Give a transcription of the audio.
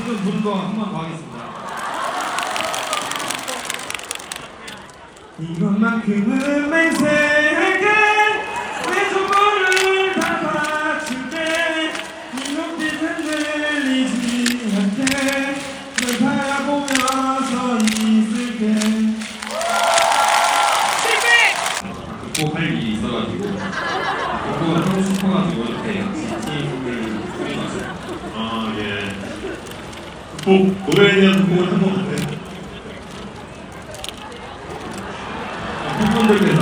지금 부른 거 한 번 더 하겠습니다. 이것만큼은 맹세할게 내 조건을 다 바칠게 네 눈빛은 들리지 않게 널 바라보며 서 있을게. 극복할 일이 있어가지고 극복을 하고 싶어가지고 이렇게 팀을 꾸려놨어요. 아 예. 극복 노래에 대한 극복을 한 것 같아요. 팬분들께서